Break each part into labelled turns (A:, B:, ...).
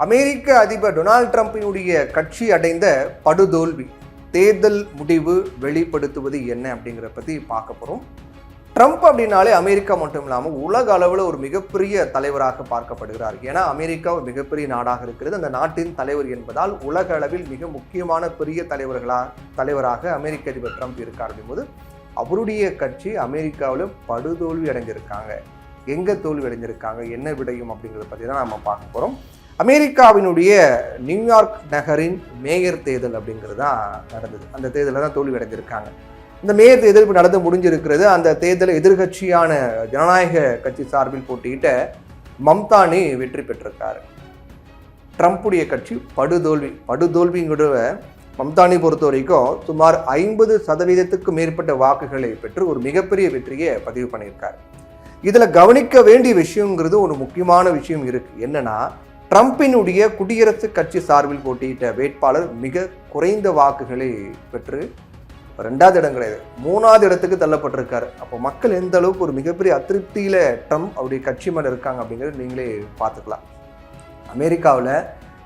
A: அமெரிக்க அதிபர் டொனால்ட் ட்ரம்பினுடைய கட்சி அடைந்த படுதோல்வி, தேர்தல் முடிவு வெளிப்படுத்துவது என்ன அப்படிங்கிற பற்றி பார்க்க போகிறோம். ட்ரம்ப் அப்படின்னாலே அமெரிக்கா மட்டும் இல்லாமல் உலக அளவில் ஒரு மிகப்பெரிய தலைவராக பார்க்கப்படுகிறார். ஏன்னா அமெரிக்கா ஒரு மிகப்பெரிய நாடாக இருக்கிறது. அந்த நாட்டின் தலைவர் என்பதால் உலக அளவில் மிக முக்கியமான பெரிய தலைவராக அமெரிக்க அதிபர் ட்ரம்ப் இருக்கார். அப்படிங்கும்போது அவருடைய கட்சி அமெரிக்காவில் படுதோல்வி அடைஞ்சிருக்காங்க. எங்கே தோல்வி அடைஞ்சிருக்காங்க, என்ன விடையும் அப்படிங்கிறத பற்றி தான் நம்ம பார்க்க போகிறோம். அமெரிக்காவினுடைய நியூயார்க் நகரின் மேயர் தேர்தல் அப்படிங்கிறது தான் நடந்தது. அந்த தேர்தலில் தான் தோல்வி அடைஞ்சிருக்காங்க. இந்த மேயர் தேர்தல் இப்போ நடந்து முடிஞ்சிருக்கிறது. அந்த தேர்தலில் எதிர்கட்சியான ஜனநாயக கட்சி சார்பில் போட்டியிட்ட மம்தானி வெற்றி பெற்றிருக்காரு. ட்ரம்ப்புடைய கட்சி படுதோல்விங்கிற மம்தானி பொறுத்த வரைக்கும் சுமார் 50% மேற்பட்ட வாக்குகளை பெற்று ஒரு மிகப்பெரிய வெற்றியை பதிவு பண்ணியிருக்காரு. இதில் கவனிக்க வேண்டிய விஷயங்கிறது ஒரு முக்கியமான விஷயம் இருக்கு. என்னன்னா, ட்ரம்பினுடைய குடியரசுக் கட்சி சார்பில் போட்டியிட்ட வேட்பாளர் மிக குறைந்த வாக்குகளை பெற்று 2வது இடம் கிடையாது, 3வது இடத்துக்கு தள்ளப்பட்டிருக்காரு. அப்போ மக்கள் எந்த அளவுக்கு ஒரு மிகப்பெரிய அதிருப்தியில ட்ரம்ப் அவருடைய கட்சி மேல இருக்காங்க அப்படிங்கிறது நீங்களே பார்த்துக்கலாம். அமெரிக்காவில்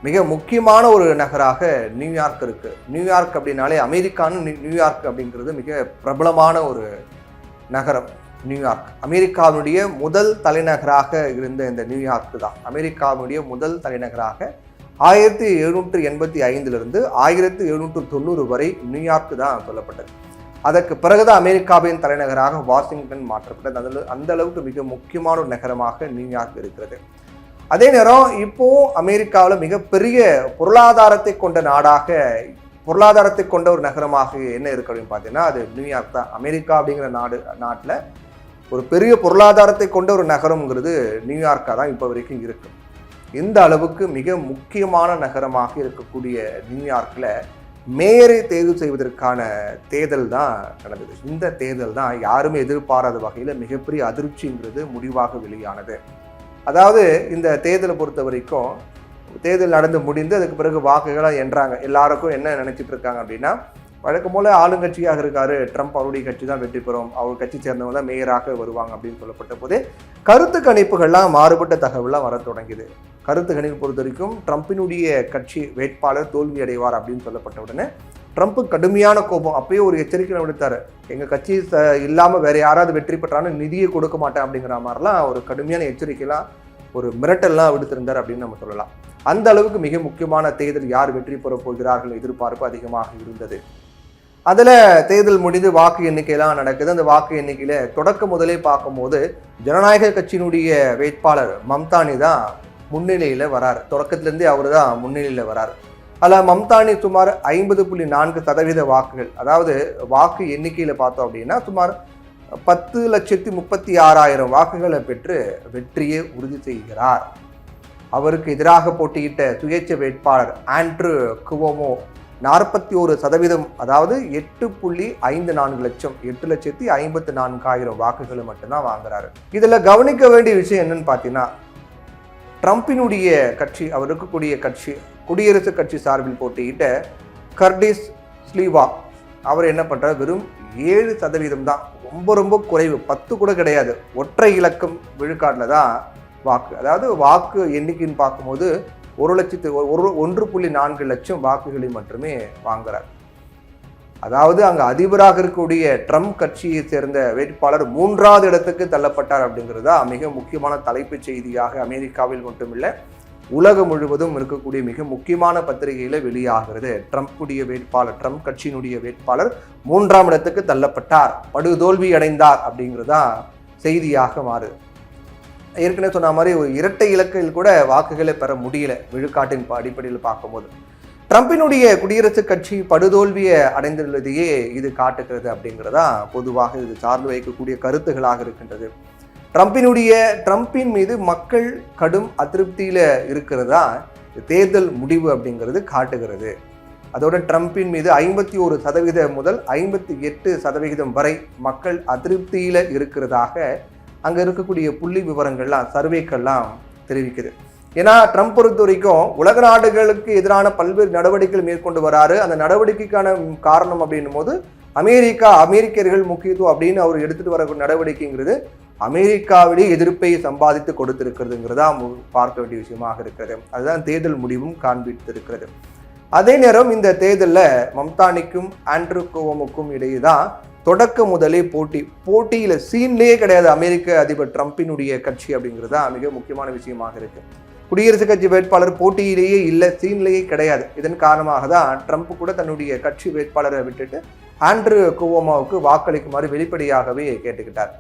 A: மிக முக்கியமான ஒரு நகராக நியூயார்க் இருக்கு. நியூயார்க் அப்படின்னாலே அமெரிக்கான்னு நியூயார்க் அப்படிங்கிறது மிக பிரபலமான ஒரு நகரம். நியூயார்க் அமெரிக்காவுடைய முதல் தலைநகராக இருந்த இந்த நியூயார்க் தான் அமெரிக்காவுடைய முதல் தலைநகராக 1785 1790 வரை நியூயார்க் தான் சொல்லப்பட்டது. அதற்கு பிறகுதான் அமெரிக்காவின் தலைநகராக வாஷிங்டன் மாற்றப்பட்டது. அந்த அளவுக்கு மிக முக்கியமான ஒரு நகரமாக நியூயார்க் இருக்கிறது. அதே நேரம் இப்போ அமெரிக்காவில் மிகப்பெரிய பொருளாதாரத்தை கொண்ட ஒரு நகரமாக என்ன இருக்கு அப்படின்னு பார்த்தீங்கன்னா அது நியூயார்க் தான். அமெரிக்கா அப்படிங்கிற நாட்டில் ஒரு பெரிய பொருளாதாரத்தை கொண்ட ஒரு நகரம்ங்கிறது நியூயார்க்காக தான் இப்போ வரைக்கும் இருக்கு. இந்த அளவுக்கு மிக முக்கியமான நகரமாக இருக்கக்கூடிய நியூயார்க்கில் மேயரை தேர்வு செய்வதற்கான தேர்தல் தான் நடந்தது. இந்த தேர்தல் தான் யாருமே எதிர்பாராத வகையில் மிகப்பெரிய அதிர்ச்சிங்கிறது முடிவாக வெளியானது. அதாவது இந்த தேர்தலை பொறுத்த வரைக்கும் தேர்தல் நடந்து முடிந்து அதுக்கு பிறகு வாக்குகளாக எண்றாங்க. எல்லாருக்கும் என்ன நினைச்சிட்டு இருக்காங்க அப்படின்னா, வழக்கம் போல ஆளுங்கட்சியாக இருக்காரு ட்ரம்ப், அவருடைய கட்சி தான் வெற்றி பெறும், அவர் கட்சி சேர்ந்தவங்க தான் மேயராக வருவாங்க அப்படின்னு சொல்லப்பட்ட போதே கருத்து கணிப்புகள்லாம் மாறுபட்ட தகவலாம் வர தொடங்கியது. கருத்து கணிப்பு பொறுத்த வரைக்கும் ட்ரம்பினுடைய கட்சி வேட்பாளர் தோல்வி அடைவார் அப்படின்னு சொல்லப்பட்ட உடனே ட்ரம்ப் கடுமையான கோபம், அப்பயே ஒரு எச்சரிக்கை விடுத்தாரு. எங்கள் கட்சி இல்லாமல் வேற யாராவது வெற்றி பெற்றாலும் நிதியை கொடுக்க மாட்டேன் அப்படிங்கிற மாதிரிலாம் ஒரு கடுமையான எச்சரிக்கைலாம், ஒரு மிரட்டல்லாம் விடுத்திருந்தார் அப்படின்னு நம்ம சொல்லலாம். அந்த அளவுக்கு மிக முக்கியமான தேர்தல், யார் வெற்றி பெற போகிறார்கள் எதிர்பார்ப்பு அதிகமாக இருந்தது. அதில் தேர்தல் முடிந்து வாக்கு எண்ணிக்கையெல்லாம் நடக்குது. அந்த வாக்கு எண்ணிக்கையில தொடக்க முதலே பார்க்கும்போது ஜனநாயக கட்சியினுடைய வேட்பாளர் மம்தானி தான் முன்னிலையில் வரார். தொடக்கத்திலேருந்தே அவர் தான் முன்னிலையில் வரார். அதில் மம்தானி சுமார் 50.4% வாக்குகள், அதாவது வாக்கு எண்ணிக்கையில் பார்த்தோம் அப்படின்னா சுமார் 10,36,000 வாக்குகளை பெற்று வெற்றியை உறுதி செய்கிறார். அவருக்கு எதிராக போட்டியிட்ட சுயேட்சை வேட்பாளர் ஆண்ட்ரூ குவோமோ 41%, அதாவது 8.54 லட்சம், 8,54,000 வாக்குகளை மட்டும்தான் வாங்குறாரு. இதில் கவனிக்க வேண்டிய விஷயம் என்னன்னு பார்த்தீங்கன்னா, ட்ரம்பினுடைய கட்சி, அவர் இருக்கக்கூடிய கட்சி குடியரசுக் கட்சி சார்பில் போட்டியிட்ட கர்டிஸ் ஸ்லீவா, அவர் என்ன பண்றாரு, வெறும் 7% தான், ரொம்ப குறைவு, 10 கூட கிடையாது, ஒற்றை இலக்கம் விழுக்காட்டில் தான் வாக்கு. அதாவது வாக்கு எண்ணிக்கைன்னு பார்க்கும்போது 1.4 லட்சம் வாக்குகளை மட்டுமே வாங்குறார். அதாவது அங்கே அதிபராக இருக்கக்கூடிய ட்ரம்ப் கட்சியை சேர்ந்த வேட்பாளர் 3வது இடத்துக்கு தள்ளப்பட்டார் அப்படிங்கிறதா மிக முக்கியமான தலைப்புச் செய்தியாக அமெரிக்காவில் மட்டுமில்லை உலகம் முழுவதும் இருக்கக்கூடிய மிக முக்கியமான பத்திரிகையில் வெளியாகிறது. ட்ரம்ப் கட்சியினுடைய வேட்பாளர் 3ஆம் இடத்துக்கு தள்ளப்பட்டார், படுதோல்வி அடைந்தார் அப்படிங்கிறதா செய்தியாக மாறுது. ஏற்கனவே சொன்ன மாதிரி ஒரு இரட்டை இலக்கில் கூட வாக்குகளை பெற முடியல விழுக்காட்டின் அடிப்படையில் பார்க்கும்போது. ட்ரம்பினுடைய குடியரசுக் கட்சி படுதோல்வியை அடைந்துள்ளதையே இது காட்டுகிறது அப்படிங்கிறதா பொதுவாக இது சார்ந்து வைக்கக்கூடிய கருத்துகளாக இருக்கின்றது. ட்ரம்பின் மீது மக்கள் கடும் அதிருப்தியில இருக்கிறதா தேர்தல் முடிவு அப்படிங்கிறது காட்டுகிறது. அதோட ட்ரம்பின் மீது 51% முதல் 58% வரை மக்கள் அதிருப்தியில இருக்கிறதாக அங்க இருக்கக்கூடிய புள்ளி விவரங்கள்லாம், சர்வேக்கள்லாம் தெரிவிக்குது. ஏன்னா ட்ரம்ப் பொறுத்த வரைக்கும் உலக நாடுகளுக்கு எதிரான பல்வேறு நடவடிக்கைகள் மேற்கொண்டு வராரு. அந்த நடவடிக்கைக்கான காரணம் அப்படின்னும் போது அமெரிக்கர்கள் முக்கியத்துவம் அப்படின்னு அவர் எடுத்துட்டு வரக்கூடிய நடவடிக்கைங்கிறது அமெரிக்காவிலேயே எதிர்ப்பை சம்பாதித்து கொடுத்திருக்கிறதுங்கிறதா பார்க்க வேண்டிய விஷயமாக இருக்கிறது. அதுதான் தேர்தல் முடிவும் காண்பித்திருக்கிறது. அதே நேரம் இந்த தேர்தலில் மம்தானிக்கும் ஆண்ட்ரூ குவோமோக்கும் இடையே தான் தொடக்க முதலே போட்டியில் சீன்லேயே கிடையாது அமெரிக்க அதிபர் ட்ரம்பினுடைய கட்சி அப்படிங்கிறது தான் மிக முக்கியமான விஷயமாக இருக்கு. குடியரசுக் கட்சி வேட்பாளர் போட்டியிலேயே இல்லை, சீன்லேயே கிடையாது. இதன் காரணமாக தான் ட்ரம்ப் கூட தன்னுடைய கட்சி வேட்பாளரை விட்டுட்டு ஆண்ட்ரூ குவோமோவுக்கு வாக்களிக்குமாறு வெளிப்படையாகவே கேட்டுக்கிட்டார்.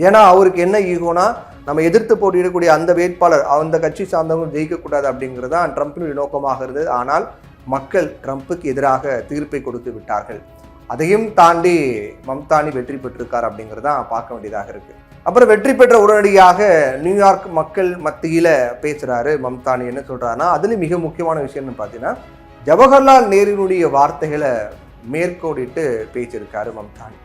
A: ஏன்னா அவருக்கு என்ன ஈகோனா, நம்ம எதிர்த்து போட்டியிடக்கூடிய அந்த வேட்பாளர் அந்த கட்சி சார்ந்தவங்க ஜெயிக்கக்கூடாது அப்படிங்கிறது தான் ட்ரம்பினுடைய நோக்கமாக இருந்தது. ஆனால் மக்கள் ட்ரம்புக்கு எதிராக தீர்ப்பை கொடுத்து விட்டார்கள். அதையும் தாண்டி மம்தானி வெற்றி பெற்றிருக்கார் அப்படிங்கிறது தான் பார்க்க வேண்டியதாக இருக்கு. அப்புறம் வெற்றி பெற்ற உடனடியாக நியூயார்க் மக்கள் மத்தியில பேசுறாரு மம்தானி. என்ன சொல்றாருன்னா, அதுலேயும் மிக முக்கியமான விஷயம்னு பார்த்தீங்கன்னா, ஜவஹர்லால் நேருனுடைய வார்த்தைகளை மேற்கோடிட்டு பேசியிருக்காரு மம்தானி.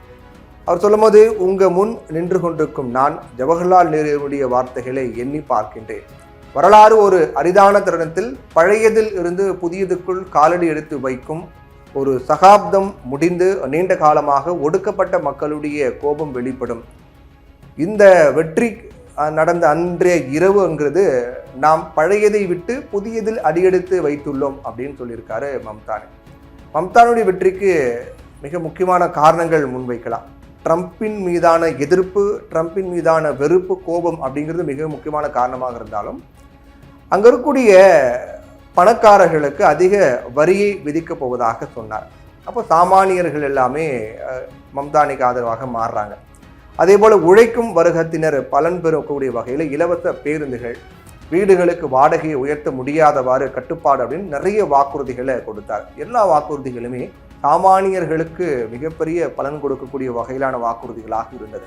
A: அவர் சொல்லும் போது, உங்க முன் நின்று கொண்டிருக்கும் நான் ஜவஹர்லால் நேருடைய வார்த்தைகளை எண்ணி பார்க்கின்றேன். வரலாறு ஒரு அரிதான தருணத்தில் பழையதில் இருந்து புதியதுக்குள் காலடி எடுத்து வைக்கும் ஒரு சகாப்தம் முடிந்து நீண்ட காலமாக ஒடுக்கப்பட்ட மக்களுடைய கோபம் வெளிப்படும். இந்த வெற்றி நடந்த அன்றைய இரவுங்கிறது நாம் பழையதை விட்டு புதியதில் அடியெடுத்து வைத்துள்ளோம் அப்படின்னு சொல்லியிருக்காரு மம்தானி. மம்தானுடைய வெற்றிக்கு மிக முக்கியமான காரணங்கள் முன்வைக்கலாம். ட்ரம்பின் மீதான எதிர்ப்பு, ட்ரம்பின் மீதான வெறுப்பு, கோபம் அப்படிங்கிறது மிக முக்கியமான காரணமாக இருந்தாலும், அங்கே இருக்கக்கூடிய பணக்காரர்களுக்கு அதிக வரியை விதிக்கப் போவதாக சொன்னார். அப்போ சாமானியர்கள் எல்லாமே மம்தானிக்கு ஆதரவாக மாறுறாங்க. அதே போல் உழைக்கும் வர்க்கத்தினர் பலன் பெறக்கூடிய வகையில் இலவச பேருந்துகள், வீடுகளுக்கு வாடகையை உயர்த்த முடியாதவாறு கட்டுப்பாடு அப்படின்னு நிறைய வாக்குறுதிகளை கொடுத்தார். எல்லா வாக்குறுதிகளுமே சாமானியர்களுக்கு மிகப்பெரிய பலன் கொடுக்கக்கூடிய வகையிலான வாக்குறுதிகளாக இருந்தது.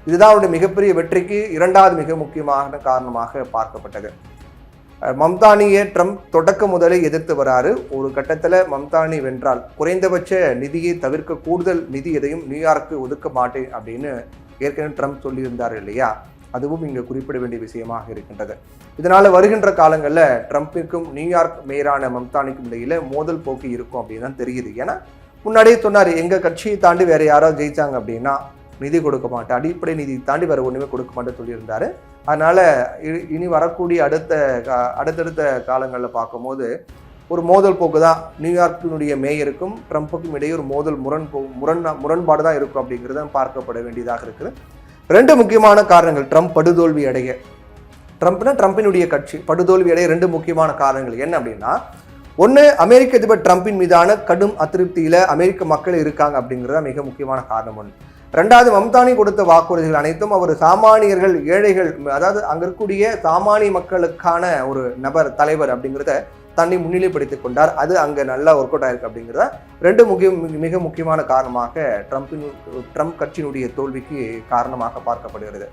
A: இதுதான் அவருடைய மிகப்பெரிய வெற்றிக்கு இரண்டாவது மிக முக்கியமான காரணமாக பார்க்கப்பட்டது. மம்தானியை ட்ரம்ப் தொடக்க முதலே எதிர்த்து வராரு. ஒரு கட்டத்தில் மம்தானி வென்றால் குறைந்தபட்ச நிதியை தவிர்க்க கூடுதல் நிதி எதையும் நியூயார்க்கு ஒதுக்க மாட்டேன் அப்படின்னு ஏற்கனவே ட்ரம்ப் சொல்லியிருந்தார் இல்லையா? அதுவும் இங்கே குறிப்பிட வேண்டிய விஷயமாக இருக்கின்றது. இதனால் வருகின்ற காலங்களில் ட்ரம்பிற்கும் நியூயார்க் மேயரான மம்தானிக்கும் இடையில மோதல் போக்கு இருக்கும் அப்படின்னு தான் தெரியுது. ஏன்னா முன்னாடியே சொன்னார், எங்கள் கட்சியை தாண்டி வேறு யாராவது ஜெயிச்சாங்க அப்படின்னா நிதி கொடுக்க மாட்டேன், அடிப்படை நிதி தாண்டி வேறு ஒன்றுமே கொடுக்க மாட்டேன்னு சொல்லியிருந்தாரு. அதனால் இனி வரக்கூடிய அடுத்தடுத்த காலங்களில் பார்க்கும்போது ஒரு மோதல் போக்கு தான் நியூயார்க்கினுடைய மேயருக்கும் ட்ரம்ப்புக்கும் இடையே ஒரு முரண்பாடு தான் இருக்கும் அப்படிங்கிறத பார்க்கப்பட வேண்டியதாக இருக்குது. ரெண்டு முக்கியமான காரணங்கள் ட்ரம்ப் படுதோல்வி அடைய, ட்ரம்பினுடைய கட்சி படுதோல்வி அடைய ரெண்டு முக்கியமான காரணங்கள் என்ன அப்படின்னா, ஒன்று அமெரிக்க அதிபர் ட்ரம்பின் மீதான கடும் அதிருப்தியில் அமெரிக்க மக்கள் இருக்காங்க அப்படிங்கிறத மிக முக்கியமான காரணம் ஒன்று. ரெண்டாவது, மம்தானி கொடுத்த வாக்குறுதிகள் அனைத்தும் அவர் சாமானியர்கள், ஏழைகள், அதாவது அங்கே இருக்கக்கூடிய சாமானிய மக்களுக்கான ஒரு தலைவர் அப்படிங்கிறத தன்னை முன்னிலைப்படுத்திக் கொண்டார். அது அங்கே நல்லா ஒர்க் அவுட் ஆயிருக்கு அப்படிங்கிறத ரெண்டு மிக முக்கியமான காரணமாக ட்ரம்ப் கட்சியினுடைய தோல்விக்கு காரணமாக பார்க்கப்படுகிறது.